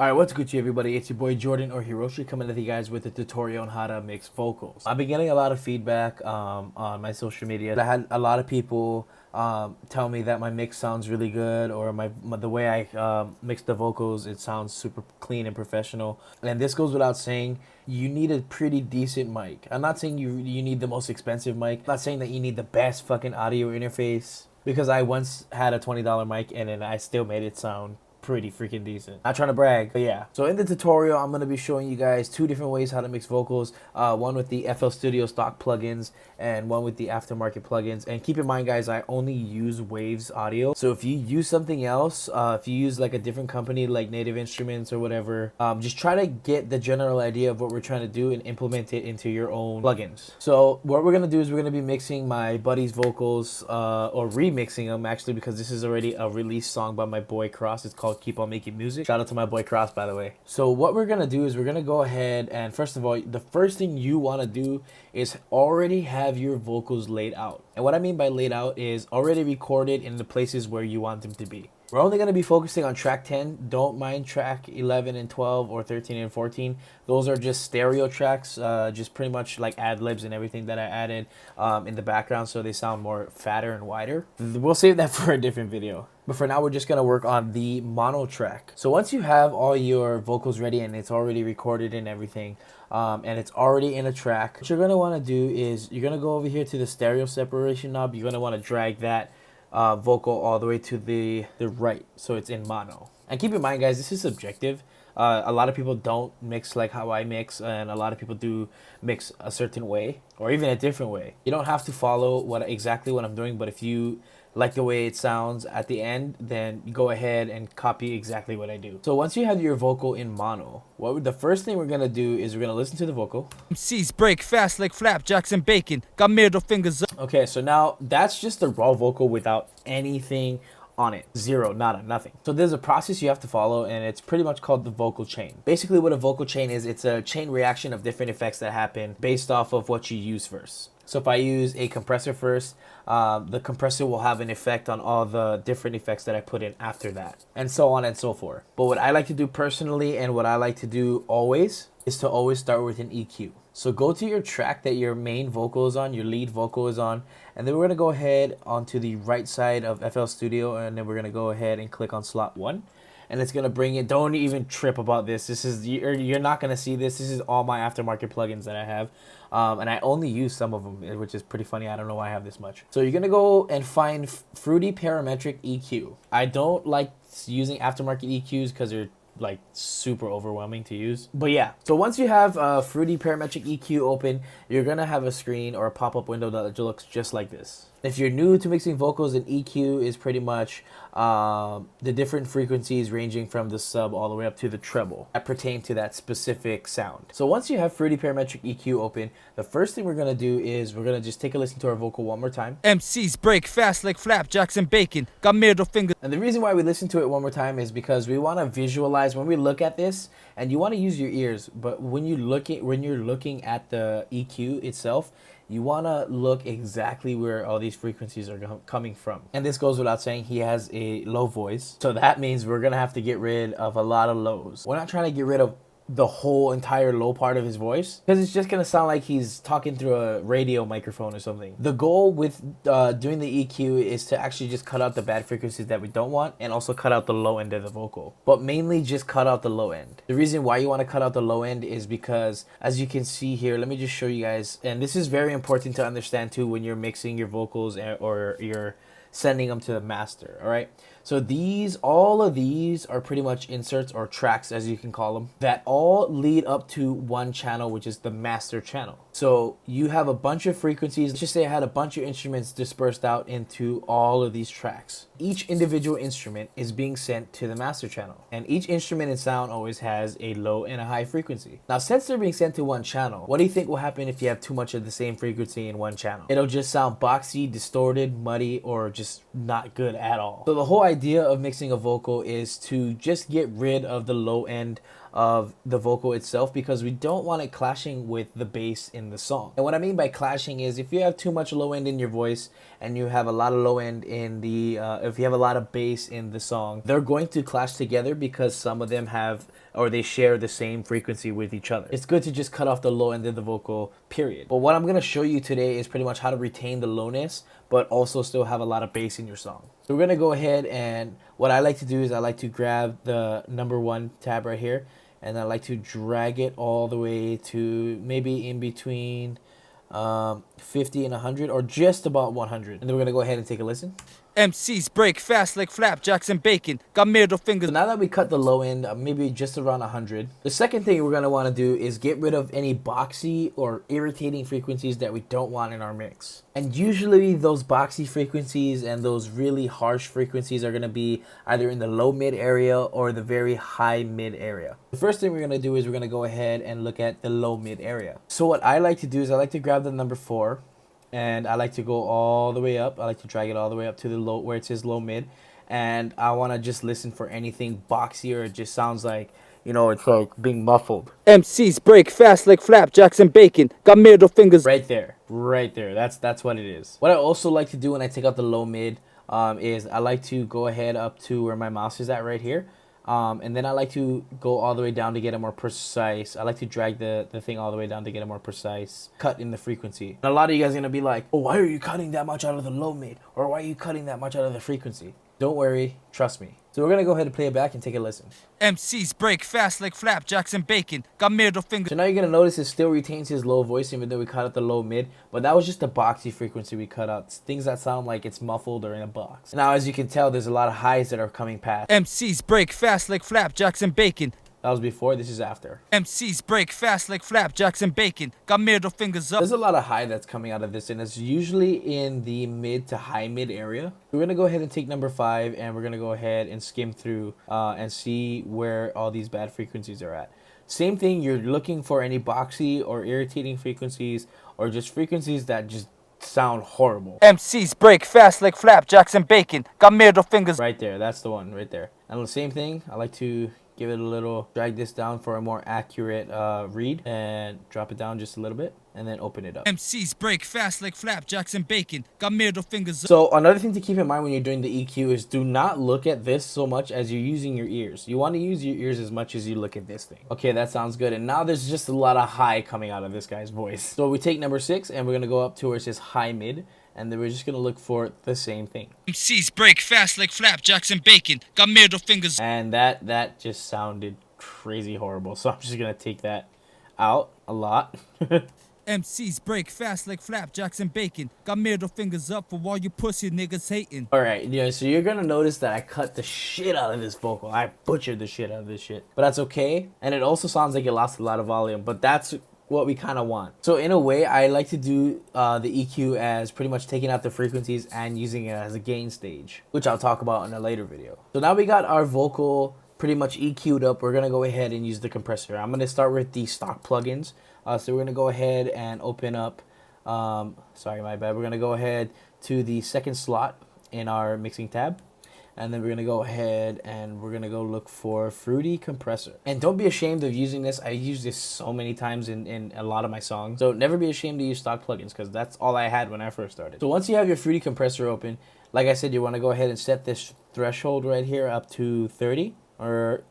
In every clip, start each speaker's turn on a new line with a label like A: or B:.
A: Alright, what's good to you everybody? It's your boy Jordan or Hiroshi coming to you guys with a tutorial on how to mix vocals. I've been getting a lot of feedback on my social media. I had a lot of people tell me that my mix sounds really good, or the way I mix the vocals, it sounds super clean and professional. And this goes without saying, you need a pretty decent mic. I'm not saying you need the most expensive mic. I'm not saying that you need the best fucking audio interface, because I once had a $20 mic and then I still made it sound pretty freaking decent. Not trying to brag, but yeah. So in the tutorial, I'm going to be showing you guys two different ways how to mix vocals. One with the FL Studio stock plugins and one with the aftermarket plugins. And keep in mind, guys, I only use Waves Audio. So if you use something else, if you use like a different company like Native Instruments or whatever, just try to get the general idea of what we're trying to do and implement it into your own plugins. So what we're going to do is we're going to be mixing my buddy's vocals, or remixing them actually, because this is already a released song by my boy Cross. It's called Keep On Making Music. Shout out to my boy Cross, by the way. So what we're gonna do is we're gonna go ahead and, first of all, the first thing you want to do is already have your vocals laid out. And what I mean by laid out is already recorded in the places where you want them to be. We're only going to be focusing on track 10. Don't mind track 11 and 12 or 13 and 14. Those are just stereo tracks, just pretty much like ad-libs and everything that I added in the background, so they sound more fatter and wider. We'll save that for a different video. But for now, we're just going to work on the mono track. So once you have all your vocals ready and it's already recorded and everything, and it's already in a track, what you're going to want to do is you're going to go over here to the stereo separation knob. You're going to want to drag that vocal all the way to the right, so it's in mono. And keep in mind, guys, this is subjective. A lot of people don't mix like how I mix, and a lot of people do mix a certain way or even a different way. You don't have to follow exactly what I'm doing, but if you like the way it sounds at the end, then you go ahead and copy exactly what I do. So once you have your vocal in mono, the first thing we're gonna do is we're gonna listen to the vocal.
B: MCs break fast like flapjacks and bacon. Got middle fingers up.
A: Okay, so now that's just the raw vocal without anything on it. Zero, nada, nothing. So there's a process you have to follow, and it's pretty much called the vocal chain. Basically what a vocal chain is, it's a chain reaction of different effects that happen based off of what you use first. So if I use a compressor first, the compressor will have an effect on all the different effects that I put in after that, and so on and so forth. But what I like to do personally, and what I like to do always, is to always start with an EQ. So go to your track that your main vocal is on, your lead vocal is on, and then we're going to go ahead onto the right side of FL Studio, and then we're going to go ahead and click on slot 1. And it's going to bring it. Don't even trip about this. You're not going to see this. This is all my aftermarket plugins that I have. And I only use some of them, which is pretty funny. I don't know why I have this much. So you're going to go and find Fruity Parametric EQ. I don't like using aftermarket EQs because they're like super overwhelming to use. But yeah, so once you have Fruity Parametric EQ open, you're going to have a screen or a pop-up window that looks just like this. If you're new to mixing vocals, an EQ is pretty much the different frequencies ranging from the sub all the way up to the treble that pertain to that specific sound. So once you have Fruity Parametric EQ open, the first thing we're going to do is we're going to just take a listen to our vocal one more time.
B: MCs break fast like flapjacks and bacon. Got middle fingers.
A: And the reason why we listen to it one more time is because we want to visualize when we look at this, and you want to use your ears, but when you're looking at the EQ itself, you want to look exactly where all these frequencies are coming from. And this goes without saying, he has a low voice. So that means we're going to have to get rid of a lot of lows. We're not trying to get rid of the whole entire low part of his voice, because it's just going to sound like he's talking through a radio microphone or something. The goal with doing the EQ is to actually just cut out the bad frequencies that we don't want, and also cut out the low end of the vocal, but mainly just cut out the low end. The reason why you want to cut out the low end is because, as you can see here, let me just show you guys, and this is very important to understand too when you're mixing your vocals or you're sending them to the master. All right, so all of these are pretty much inserts, or tracks as you can call them, that all lead up to one channel, which is the master channel. So you have a bunch of frequencies. Let's just say I had a bunch of instruments dispersed out into all of these tracks. Each individual instrument is being sent to the master channel, and each instrument and sound always has a low and a high frequency. Now, since they're being sent to one channel, what do you think will happen if you have too much of the same frequency in one channel? It'll just sound boxy, distorted, muddy, or just not good at all. So the whole idea of mixing a vocal is to just get rid of the low end of the vocal itself, because we don't want it clashing with the bass in the song. And what I mean by clashing is if you have too much low end in your voice and you have a lot of low end in the if you have a lot of bass in the song, they're going to clash together because some of them have, or they share the same frequency with each other. It's good to just cut off the low end of the vocal, period. But what I'm going to show you today is pretty much how to retain the lowness but also still have a lot of bass in your song. So we're going to go ahead, and what I like to do is I like to grab the number 1 tab right here, and I like to drag it all the way to maybe in between 50 and 100, or just about 100. And then we're going to go ahead and take a listen.
B: MCs break fast like flapjacks and bacon. Got middle fingers.
A: So now that we cut the low end, maybe just around 100, the second thing we're going to want to do is get rid of any boxy or irritating frequencies that we don't want in our mix. And usually those boxy frequencies and those really harsh frequencies are going to be either in the low mid area or the very high mid area. The first thing we're going to do is we're going to go ahead and look at the low mid area. So what I like to do is I like to grab the number 4, and I like to go all the way up. I like to drag it all the way up to the low, where it says low mid, and I want to just listen for anything boxy, or it just sounds like, you know, it's like being muffled.
B: MCs break fast like flapjacks and bacon. Got middle fingers.
A: Right there. That's what it is. What I also like to do when I take out the low mid is I like to go ahead up to where my mouse is at right here. And then I like to go all the way down to get a more precise. I like to drag the thing all the way down to get a more precise cut in the frequency. And a lot of you guys are going to be like, oh, why are you cutting that much out of the low mid? Or why are you cutting that much out of the frequency? Don't worry, trust me. So we're going to go ahead and play it back and take a listen.
B: MCs break fast like flapjacks and bacon. Got middle fingers.
A: So now you're going to notice it still retains his low voice even though we cut out the low mid. But that was just the boxy frequency we cut out. It's things that sound like it's muffled or in a box. Now as you can tell, there's a lot of highs that are coming past.
B: MCs break fast like flapjacks and bacon.
A: That was before, this is after.
B: MCs break fast like flapjacks and bacon. Got middle fingers up.
A: There's a lot of high that's coming out of this, and it's usually in the mid to high mid area. We're going to go ahead and take number 5, and we're going to go ahead and skim through and see where all these bad frequencies are at. Same thing, you're looking for any boxy or irritating frequencies, or just frequencies that just sound horrible.
B: MCs break fast like flapjacks and bacon. Got middle fingers.
A: Right there, that's the one right there. And the same thing, I like to give it a little, drag this down for a more accurate read, and drop it down just a little bit, and then open it up.
B: MCs break fast like flapjacks and bacon. Got middle fingers up.
A: So another thing to keep in mind when you're doing the EQ is do not look at this so much as you're using your ears. You want to use your ears as much as you look at this thing. Okay, that sounds good. And now there's just a lot of high coming out of this guy's voice. So we take number 6, and we're going to go up to where it says high mid, and then we're just going to look for the same thing.
B: MCs break fast like flapjacks and bacon. Got middle fingers.
A: And that just sounded crazy horrible. So I'm just going to take that out a lot.
B: MCs break fast like flapjacks and bacon. Got middle fingers up for all you pussy niggas hating.
A: Alright, yeah, so you're gonna notice that I cut the shit out of this vocal. I butchered the shit out of this shit. But that's okay. And it also sounds like it lost a lot of volume, but that's what we kind of want. So in a way, I like to do the EQ as pretty much taking out the frequencies and using it as a gain stage, which I'll talk about in a later video. So now we got our vocal pretty much EQ'd up. We're gonna go ahead and use the compressor. I'm gonna start with the stock plugins. So we're gonna go ahead and open up, sorry, my bad. We're gonna go ahead to the second slot in our mixing tab. And then we're gonna go ahead and we're gonna go look for Fruity Compressor. And don't be ashamed of using this. I use this so many times in a lot of my songs. So never be ashamed to use stock plugins, because that's all I had when I first started. So once you have your Fruity Compressor open, like I said, you wanna go ahead and set this threshold right here up to 30, or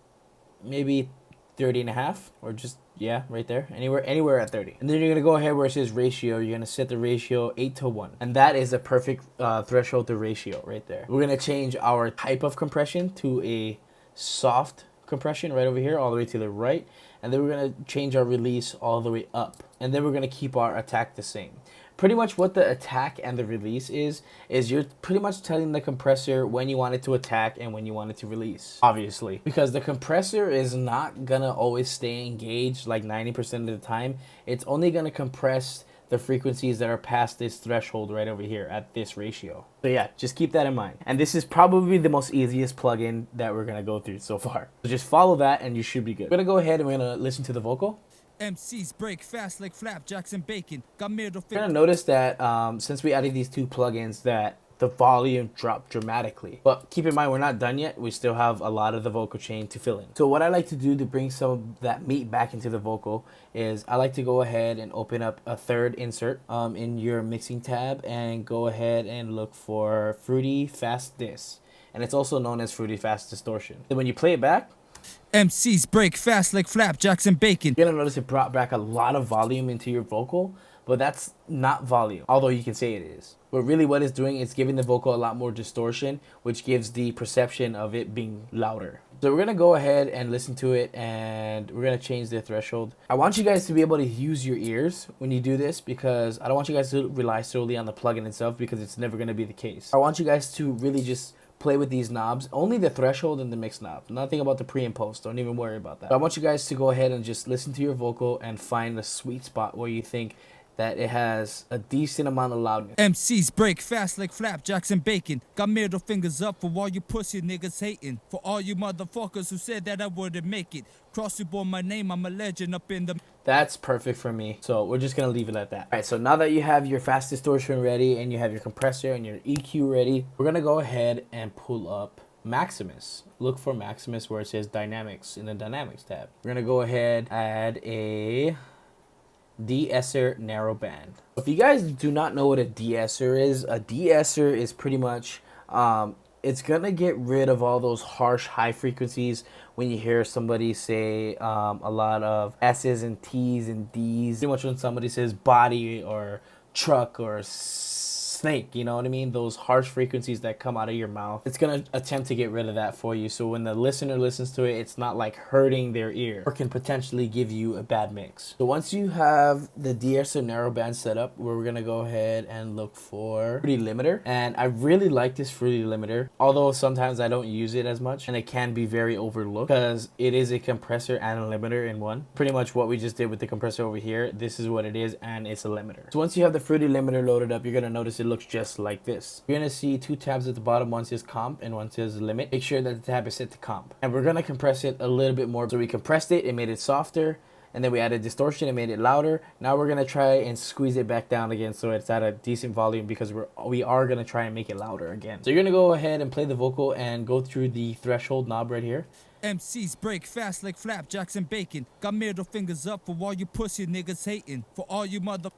A: maybe 30 and a half, or just, yeah, right there, anywhere at 30. And then you're gonna go ahead where it says ratio, you're gonna set the ratio 8:1, and that is a perfect threshold to ratio right there. We're gonna change our type of compression to a soft compression right over here, all the way to the right, and then we're gonna change our release all the way up, and then we're gonna keep our attack the same. Pretty much what the attack and the release is you're pretty much telling the compressor when you want it to attack and when you want it to release, obviously. Because the compressor is not gonna always stay engaged like 90% of the time. It's only gonna compress the frequencies that are past this threshold right over here at this ratio. So yeah, just keep that in mind. And this is probably the most easiest plugin that we're gonna go through so far. So just follow that and you should be good. We're gonna go ahead and we're gonna listen to the vocal.
B: MCs break fast like flapjacks and bacon. Got middle
A: You're gonna notice that since we added these two plugins, that the volume drop dramatically. But keep in mind, we're not done yet. We still have a lot of the vocal chain to fill in. So what I like to do to bring some of that meat back into the vocal is I like to go ahead and open up a third insert in your mixing tab and go ahead and look for Fruity Fast Dis. And it's also known as Fruity Fast Distortion. And when you play it back,
B: MCs break fast like flapjacks and bacon.
A: you're gonna notice it brought back a lot of volume into your vocal, but that's not volume, although you can say it is. But really what it's doing is giving the vocal a lot more distortion, which gives the perception of it being louder. So we're gonna go ahead and listen to it, and we're gonna change the threshold. I want you guys to be able to use your ears when you do this, because I don't want you guys to rely solely on the plugin itself, because it's never gonna be the case. I want you guys to really just play with these knobs, only the threshold and the mix knob, nothing about the pre and post. Don't even worry about that. So I want you guys to go ahead and just listen to your vocal and find the sweet spot where you think that it has a decent amount of loudness.
B: MCs break fast like flapjacks and bacon. Got middle fingers up for all you pussy niggas hating. For all you motherfuckers who said that I wouldn't make it. Cross you on my name, I'm a legend up in the...
A: That's perfect for me. So we're just gonna leave it at that. All right, so now that you have your fast distortion ready and you have your compressor and your EQ ready, we're gonna go ahead and pull up Maximus. Look for Maximus where it says Dynamics in the Dynamics tab. We're gonna go ahead, add a de-esser narrow band. If you guys do not know what a de-esser is pretty much it's gonna get rid of all those harsh high frequencies when you hear somebody say a lot of S's and T's and D's. Pretty much when somebody says body or truck or snake, you know what I mean? Those harsh frequencies that come out of your mouth. It's gonna attempt to get rid of that for you, so when the listener listens to it, it's not like hurting their ear or can potentially give you a bad mix. So once you have the de-esser narrow band set up, we're gonna go ahead and look for Fruity Limiter. And I really like this Fruity Limiter, although sometimes I don't use it as much and it can be very overlooked because it is a compressor and a limiter in one. Pretty much what we just did with the compressor over here, this is what it is, and it's a limiter. So once you have the Fruity Limiter loaded up, you're gonna notice it looks just like this. You're gonna see two tabs at the bottom. One says comp and one says limit. Make sure that the tab is set to comp. And we're gonna compress it a little bit more. So we compressed it, it made it softer, and then we added distortion, it made it louder. Now we're gonna try and squeeze it back down again so it's at a decent volume, because we are gonna try and make it louder again. So you're gonna go ahead and play the vocal and go through the threshold knob right here.
B: MCs break fast like flapjacks and bacon. Got middle fingers up for all you pussy niggas hating. For all you mother...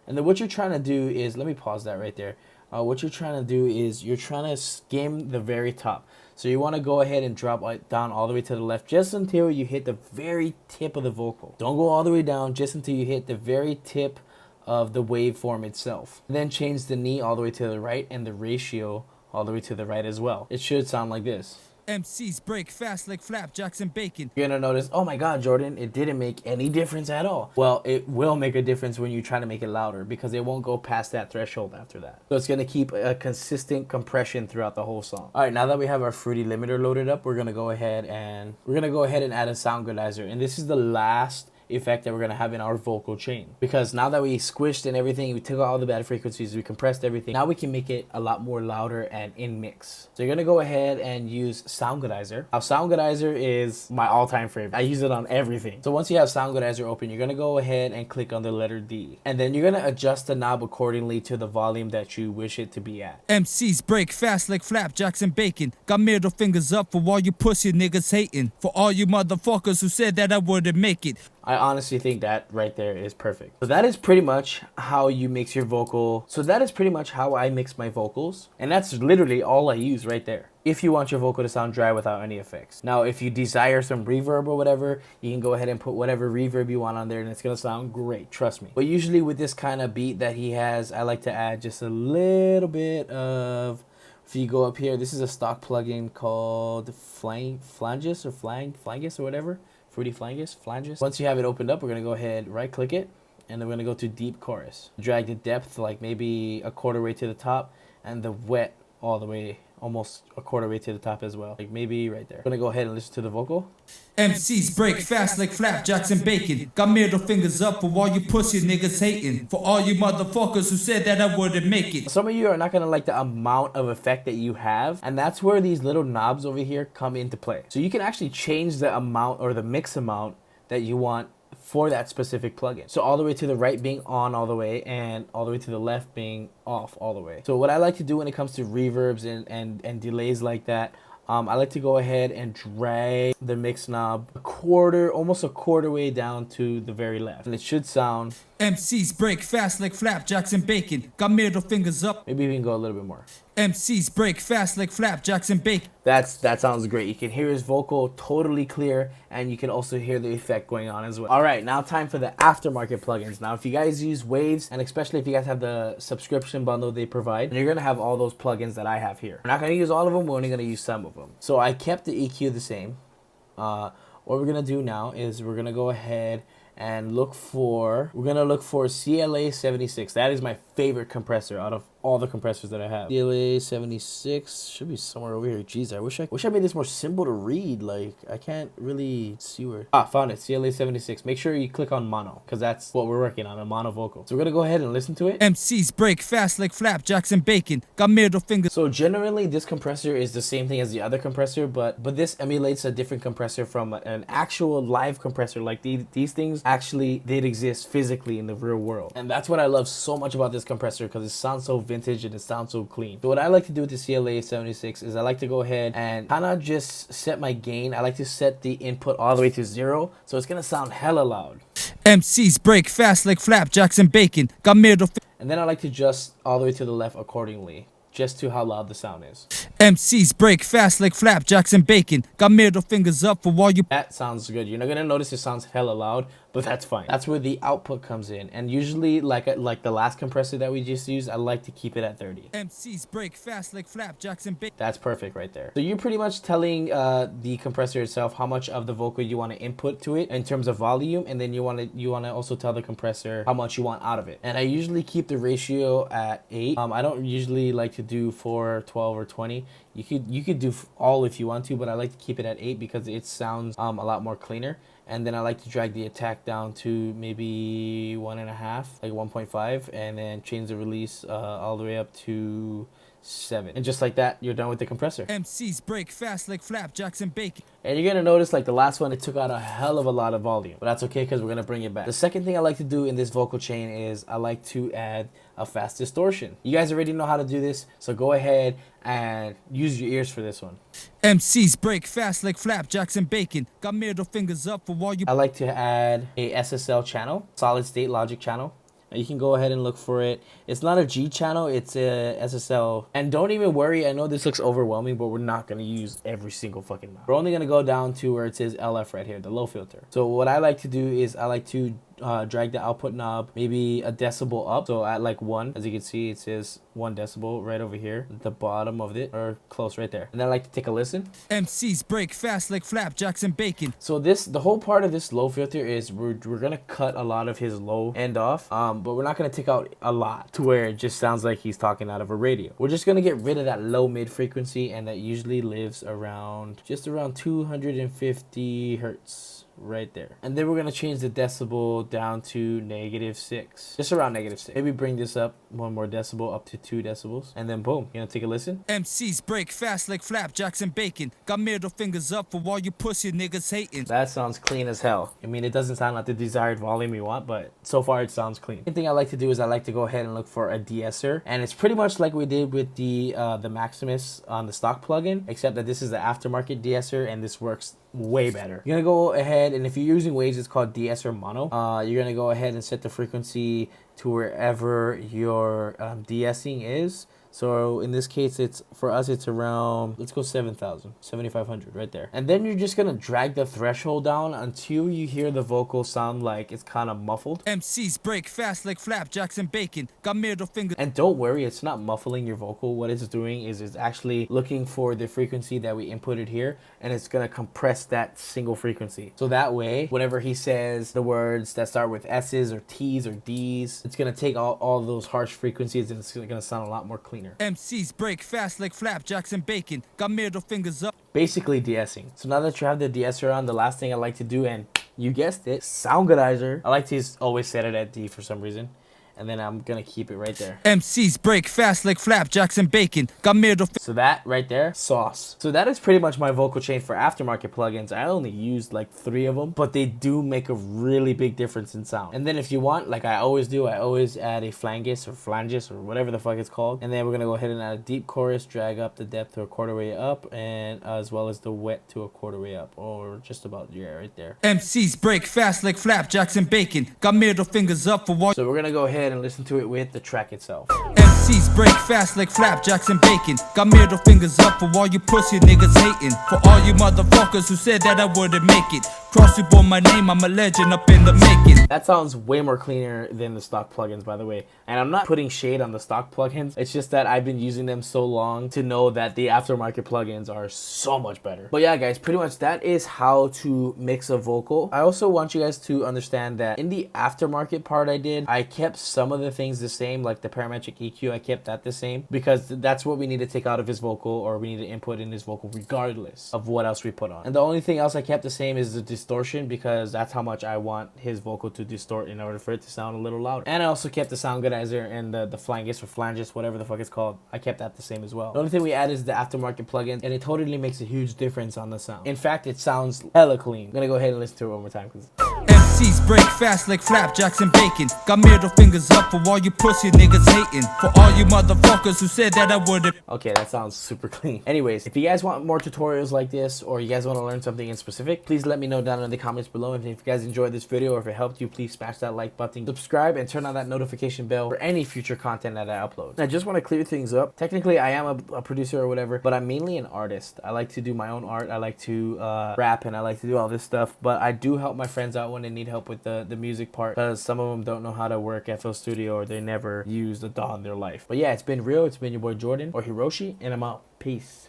A: And then what you're trying to do is, let me pause that right there. What you're trying to do is you're trying to skim the very top. So you want to go ahead and drop down all the way to the left just until you hit the very tip of the vocal. Don't go all the way down, just until you hit the very tip of the waveform itself. And then change the knee all the way to the right and the ratio all the way to the right as well. It should sound like this.
B: MCs break fast like flapjacks and bacon.
A: You're gonna notice, oh my god, Jordan, it didn't make any difference at all. Well, it will make a difference when you try to make it louder, because it won't go past that threshold after that. So it's gonna keep a consistent compression throughout the whole song. All right, now that we have our Fruity Limiter loaded up, we're gonna go ahead and add a Soundgoodizer, and this is the last effect that we're gonna have in our vocal chain, because now that we squished and everything, we took out all the bad frequencies, we compressed everything, now we can make it a lot more louder and in mix. So you're gonna go ahead and use Soundgoodizer. Now Soundgoodizer is my all-time favorite. I use it on everything. So once you have Soundgoodizer open, you're gonna go ahead and click on the letter D, and then you're gonna adjust the knob accordingly to the volume that you wish it to be at.
B: MCs break fast like flapjacks and bacon. Got middle fingers up for all you pussy niggas hating. For all you motherfuckers who said that I wouldn't make it.
A: I honestly think that right there is perfect. So that is pretty much how you mix your vocal. So that is pretty much how I mix my vocals. And that's literally all I use right there. If you want your vocal to sound dry without any effects. Now, if you desire some reverb or whatever, you can go ahead and put whatever reverb you want on there and it's gonna sound great, trust me. But usually with this kind of beat that he has, I like to add just a little bit of, if you go up here, this is a stock plugin called Flanges or whatever. Fruity Flanges. Once you have it opened up, we're gonna go ahead, right click it, and then we're gonna go to deep chorus. Drag the depth like maybe a quarter way to the top, and the wet all the way, almost a quarter way to the top as well. Like maybe right there. I'm gonna go ahead and listen to the vocal.
B: MCs break fast like flapjacks and bacon. Got middle fingers up for all you pussy niggas hating. For all you motherfuckers who said that I wouldn't make it.
A: Some of you are not gonna like the amount of effect that you have, and that's where these little knobs over here come into play. So you can actually change the amount or the mix amount that you want for that specific plugin. So all the way to the right being on all the way, and all the way to the left being off all the way. So what I like to do when it comes to reverbs and delays like that, I like to go ahead and drag the mix knob almost a quarter way down to the very left. And it should sound...
B: MCs break fast like flapjacks and bacon. Got middle fingers up.
A: Maybe we can go a little bit more.
B: MCs break fast like flapjacks and bacon.
A: That sounds great. You can hear his vocal totally clear, and you can also hear the effect going on as well. All right, now time for the aftermarket plugins. Now, if you guys use Waves, and especially if you guys have the subscription bundle they provide, you're gonna have all those plugins that I have here. We're not gonna use all of them. We're only gonna use some of them. So I kept the EQ the same. What we're gonna do now is we're gonna go ahead and look for CLA 76. That is my favorite compressor out of all the compressors that I have. CLA 76 should be somewhere over here. Jeez, I wish I made this more simple to read. Like, I can't really see where. Found it. CLA 76. Make sure you click on mono, because that's what we're working on, a mono vocal. So we're gonna go ahead and listen to it.
B: MCs break fast like flapjacks and bacon. Got middle fingers.
A: So generally this compressor is the same thing as the other compressor, but this emulates a different compressor from an actual live compressor. Like these things actually did exist physically in the real world. And that's what I love so much about this compressor, because it sounds so vintage and it sounds so clean. So what I like to do with the CLA 76 is I like to go ahead and kind of just set my gain. I like to set the input all the way to 0, so it's gonna sound hella loud.
B: MCs break fast like flapjacks and bacon. Got middle.
A: And then I like to adjust all the way to the left accordingly, just to how loud the sound is.
B: MCs break fast like flapjacks and bacon. Got middle fingers up for all you.
A: That sounds good. You're not gonna notice it sounds hella loud, but that's fine. That's where the output comes in. And usually, like the last compressor that we just used, I like to keep it at 30.
B: MCs break fast like flapjacks and bacon.
A: That's perfect right there. So you're pretty much telling the compressor itself how much of the vocal you want to input to it in terms of volume, and then you want to also tell the compressor how much you want out of it. And I usually keep the ratio at 8. I don't usually like to do 4, 12, or 20. You could do all if you want to, but I like to keep it at 8 because it sounds a lot more cleaner. And then I like to drag the attack down to maybe 1.5, like 1.5, and then change the release all the way up to 7. And just like that, you're done with the compressor.
B: MCs break fast like flapjacks and bacon.
A: And you're gonna notice, like the last one, it took out a hell of a lot of volume, but that's okay because we're gonna bring it back. The second thing I like to do in this vocal chain is I like to add a fast distortion. You guys already know how to do this, so go ahead and use your ears for this one.
B: MCs break fast like flapjacks and bacon. Got middle fingers up for all you.
A: I like to add a SSL channel, solid state logic channel. You can go ahead and look for it. It's not a G channel, it's a SSL. And don't even worry, I know this looks overwhelming, but we're not gonna use every single fucking knob. We're only gonna go down to where it says LF right here, the low filter. So what I like to do is I like to drag the output knob maybe a decibel up. So at like 1, as you can see, it says 1 decibel right over here at the bottom of it, or close right there. And then I like to take a listen.
B: MCs break fast like flapjacks and bacon.
A: So the whole part of this low filter is we're gonna cut a lot of his low end off, but we're not gonna take out a lot to where it just sounds like he's talking out of a radio. We're just gonna get rid of that low mid frequency, and that usually lives around just around 250 hertz. Right there. And then we're gonna change the decibel down to -6, just around -6. Maybe bring this up 1 more decibel up to 2 decibels, and then boom, you know, take a listen.
B: MCs break fast like flapjacks and bacon. Got middle fingers up for all you pussy niggas hating.
A: That sounds clean as hell. I mean, it doesn't sound like the desired volume you want, but so far it sounds clean. The thing I like to do is I like to go ahead and look for a de-esser, and it's pretty much like we did with the Maximus on the stock plugin, except that this is the aftermarket de-esser, and this works way better. You're gonna go ahead, and if you're using Waves, it's called de-esser mono. You're gonna go ahead and set the frequency to wherever your de-essing is. So in this case, for us it's around, let's go 7,000, 7,500 right there. And then you're just gonna drag the threshold down until you hear the vocal sound like it's kind of muffled.
B: MCs break fast like flapjacks and bacon. Got middle fingers.
A: And don't worry, it's not muffling your vocal. What it's doing is it's actually looking for the frequency that we inputted here, and it's gonna compress that single frequency. So that way, whenever he says the words that start with S's or T's or D's, it's gonna take all those harsh frequencies, and it's gonna sound a lot more clean.
B: MCs break fast like flapjacks and bacon. Got middle fingers up.
A: Basically de-essing. So now that you have the de-esser on, the last thing I like to do, and you guessed it, Soundgoodizer. I like to always set it at D for some reason. and then I'm gonna keep it right there.
B: MCs break fast like flapjacks and bacon. Got middle
A: So that right there, sauce. So that is pretty much my vocal chain for aftermarket plugins. I only used like 3 of them, but they do make a really big difference in sound. And then if you want, like I always do, I always add a flanges or whatever the fuck it's called. And then we're gonna go ahead and add a deep chorus, drag up the depth to a quarter way up, and as well as the wet to a quarter way up, or just about, yeah, right there.
B: MCs break fast like flapjacks and bacon. Got middle fingers up for all.
A: So we're gonna go ahead and listen to it with the track itself.
B: MCs break fast like flapjacks and bacon. Got middle fingers up for all you pussy niggas hating. For all you motherfuckers who said that I wouldn't make it. Cross you on my name, I'm a legend up in the making.
A: That sounds way more cleaner than the stock plugins, by the way. And I'm not putting shade on the stock plugins. It's just that I've been using them so long to know that the aftermarket plugins are so much better. But yeah, guys, pretty much that is how to mix a vocal. I also want you guys to understand that in the aftermarket part I kept some of the things the same, like the parametric EQ, I kept that the same because that's what we need to take out of his vocal, or we need to input in his vocal regardless of what else we put on. And the only thing else I kept the same is the distortion, because that's how much I want his vocal to distort in order for it to sound a little louder. And I also kept the Soundgoodizer and the flanges, whatever the fuck it's called. I kept that the same as well. The only thing we add is the aftermarket plugin, and it totally makes a huge difference on the sound. In fact, it sounds hella clean. I'm gonna go ahead and listen to it one more time because
B: MCs break fast like flapjacks and bacon. Got middle fingers up for all you pussy niggas hating. For all you motherfuckers who said that I wouldn't.
A: okay, that sounds super clean. Anyways, if you guys want more tutorials like this, or you guys want to learn something in specific, please let me know down in the comments below. And if you guys enjoyed this video, or if it helped you, please smash that like button, subscribe, and turn on that notification bell for any future content that I upload. I just want to clear things up. Technically, I am a producer or whatever, but I'm mainly an artist. I like to do my own art. I like to rap, and I like to do all this stuff. But I do help my friends out when they need help with the music part, because some of them don't know how to work FL Studio, or they never used a DAW in their life. But yeah, it's been real. It's been your boy Jordan, or Hiroshi, and I'm out. Peace.